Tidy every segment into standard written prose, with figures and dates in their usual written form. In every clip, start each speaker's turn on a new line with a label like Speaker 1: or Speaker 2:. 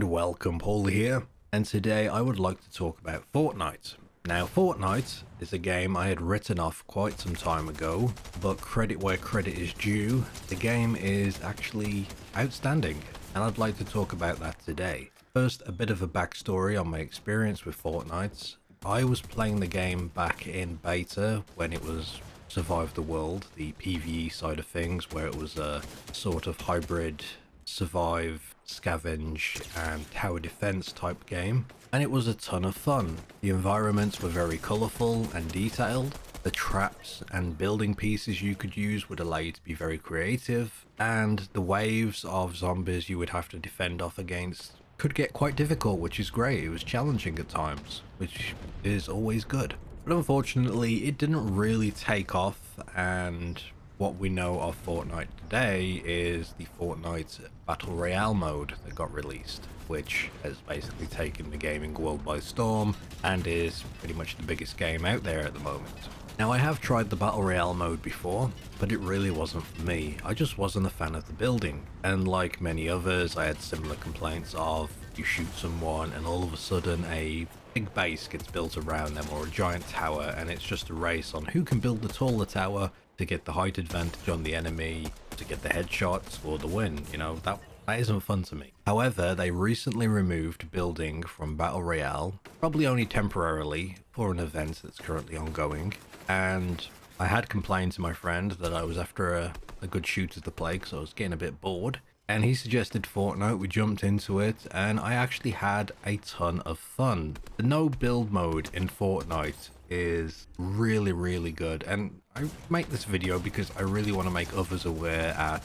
Speaker 1: and welcome, Pauleh here, and today I would like to talk about Fortnite. Now, Fortnite is a game I had written off quite some time ago, but credit where credit is due, the game is actually outstanding, and I'd like to talk about that today. First, a bit of a backstory on my experience with Fortnite. I was playing the game back in beta when it was Survive the World, the PvE side of things, where it was a sort of hybrid survive, scavenge and tower defense type game, and it was a ton of fun. The environments were very colourful and detailed. The traps and building pieces you could use would allow you to be very creative, and the waves of zombies you would have to defend off against could get quite difficult, which is great. It was challenging at times, which is always good. But unfortunately, it didn't really take off, and what we know of Fortnite today is the Fortnite Battle Royale mode that got released, which has basically taken the gaming world by storm and is pretty much the biggest game out there at the moment. Now, I have tried the Battle Royale mode before, but it really wasn't for me. I just wasn't a fan of the building, and like many others, I had similar complaints of you shoot someone and all of a sudden a big base gets built around them, or a giant tower, and it's just a race on who can build the taller tower to get the height advantage on the enemy, to get the headshots or the win. You know, that isn't fun to me. However, they recently removed building from Battle Royale, probably only temporarily for an event that's currently ongoing, and I had complained to my friend that I was after a good shooter to play because I was getting a bit bored, and he suggested Fortnite. We jumped into it and I actually had a ton of fun. The no build mode in Fortnite is really good, and I make this video because I really want to make others aware at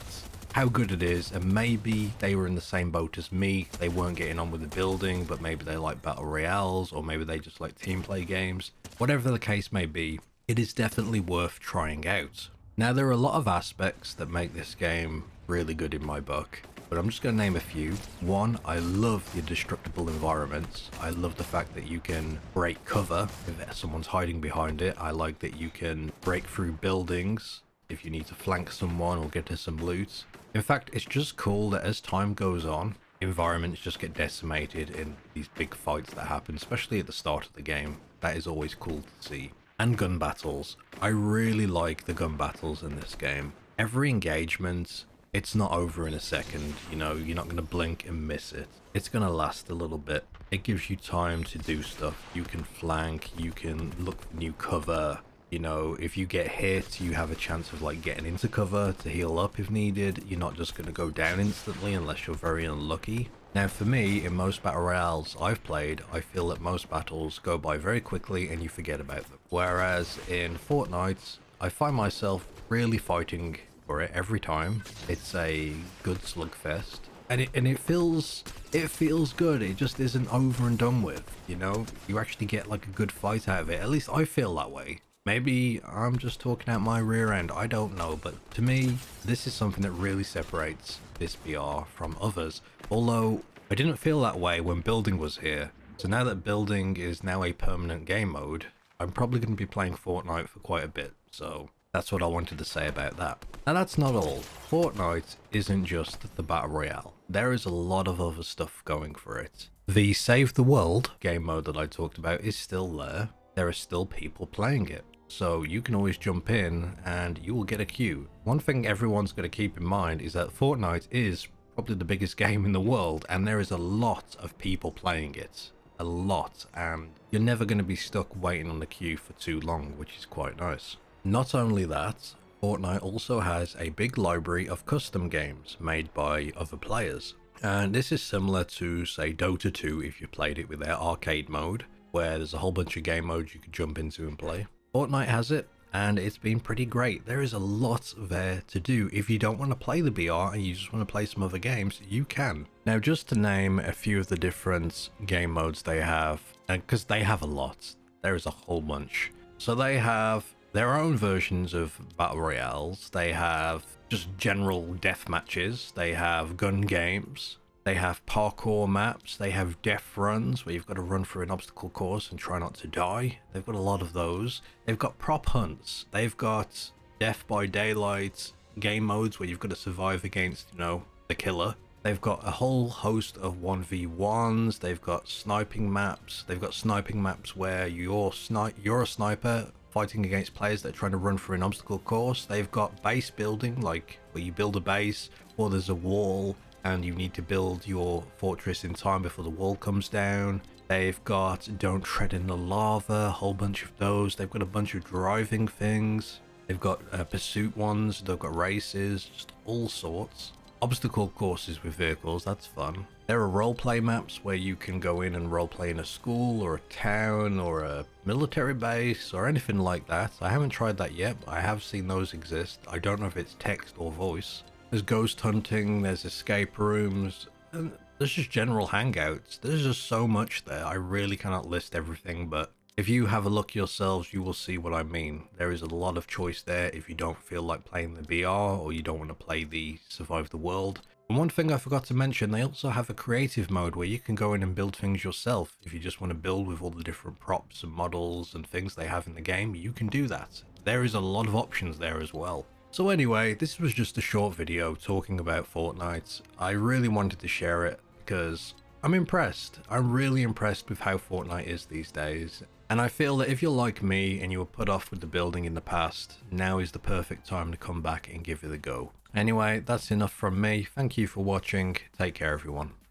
Speaker 1: how good it is, and maybe they were in the same boat as me. They weren't getting on with the building, but maybe they like battle royales, or maybe they just like team play games. Whatever the case may be, it is definitely worth trying out. Now, there are a lot of aspects that make this game really good in my book, but I'm just going to name a few. One, I love the indestructible environments. I love the fact that you can break cover if someone's hiding behind it. I like that you can break through buildings if you need to flank someone or get to some loot. In fact, it's just cool that as time goes on, environments just get decimated in these big fights that happen, especially at the start of the game. That is always cool to see. And gun battles. I really like the gun battles in this game. Every engagement, it's not over in a second. You know, you're not going to blink and miss it. It's going to last a little bit. It gives you time to do stuff. You can flank, you can look for new cover. You know, if you get hit, you have a chance of like getting into cover to heal up if needed. You're not just going to go down instantly unless you're very unlucky. Now, for me, in most battle royales I've played, I feel that most battles go by very quickly and you forget about them. Whereas in Fortnite, I find myself really fighting for it every time. It's a good slugfest, and it feels good. It just isn't over and done with. You know, you actually get like a good fight out of it. At least I feel that way. Maybe I'm just talking out my rear end, I don't know, but to me, this is something that really separates this BR from others. Although, I didn't feel that way when building was here. So now that building is now a permanent game mode, I'm probably going to be playing Fortnite for quite a bit, so that's what I wanted to say about that. Now, that's not all. Fortnite isn't just the Battle Royale. There is a lot of other stuff going for it. The Save the World game mode that I talked about is still there. There are still people playing it. So you can always jump in and you will get a queue. One thing everyone's going to keep in mind is that Fortnite is probably the biggest game in the world, and there is a lot of people playing it. A lot, and you're never going to be stuck waiting on the queue for too long, which is quite nice. Not only that, Fortnite also has a big library of custom games made by other players. And this is similar to, say, Dota 2 if you played it with their arcade mode, where there's a whole bunch of game modes you could jump into and play. Fortnite has it, and it's been pretty great. There is a lot there to do. If you don't want to play the BR and you just want to play some other games, you can. Now, just to name a few of the different game modes they have, because they have a lot, there is a whole bunch. So they have their own versions of battle royales. They have just general death matches. They have gun games. They have parkour maps, they have death runs where you've got to run through an obstacle course and try not to die. They've got a lot of those. They've got prop hunts. They've got Death by Daylight game modes where you've got to survive against, you know, the killer. They've got a whole host of 1v1s. They've got sniping maps. They've got sniping maps where you're a sniper fighting against players that are trying to run through an obstacle course. They've got base building, like where you build a base or there's a wall and you need to build your fortress in time before the wall comes down. They've got don't tread in the lava, a whole bunch of those. They've got a bunch of driving things. They've got pursuit ones. They've got races, just all sorts. Obstacle courses with vehicles, that's fun. There are roleplay maps where you can go in and roleplay in a school or a town or a military base or anything like that. I haven't tried that yet, but I have seen those exist. I don't know if it's text or voice. There's ghost hunting, there's escape rooms, and there's just general hangouts. There's just so much there. I really cannot list everything, but if you have a look yourselves, you will see what I mean. There is a lot of choice there if you don't feel like playing the BR or you don't want to play the Survive the World. And one thing I forgot to mention, they also have a creative mode where you can go in and build things yourself. If you just want to build with all the different props and models and things they have in the game, you can do that. There is a lot of options there as well. So anyway, this was just a short video talking about Fortnite. I really wanted to share it because I'm impressed. I'm really impressed with how Fortnite is these days. And I feel that if you're like me and you were put off with the building in the past, now is the perfect time to come back and give it a go. Anyway, that's enough from me. Thank you for watching. Take care, everyone.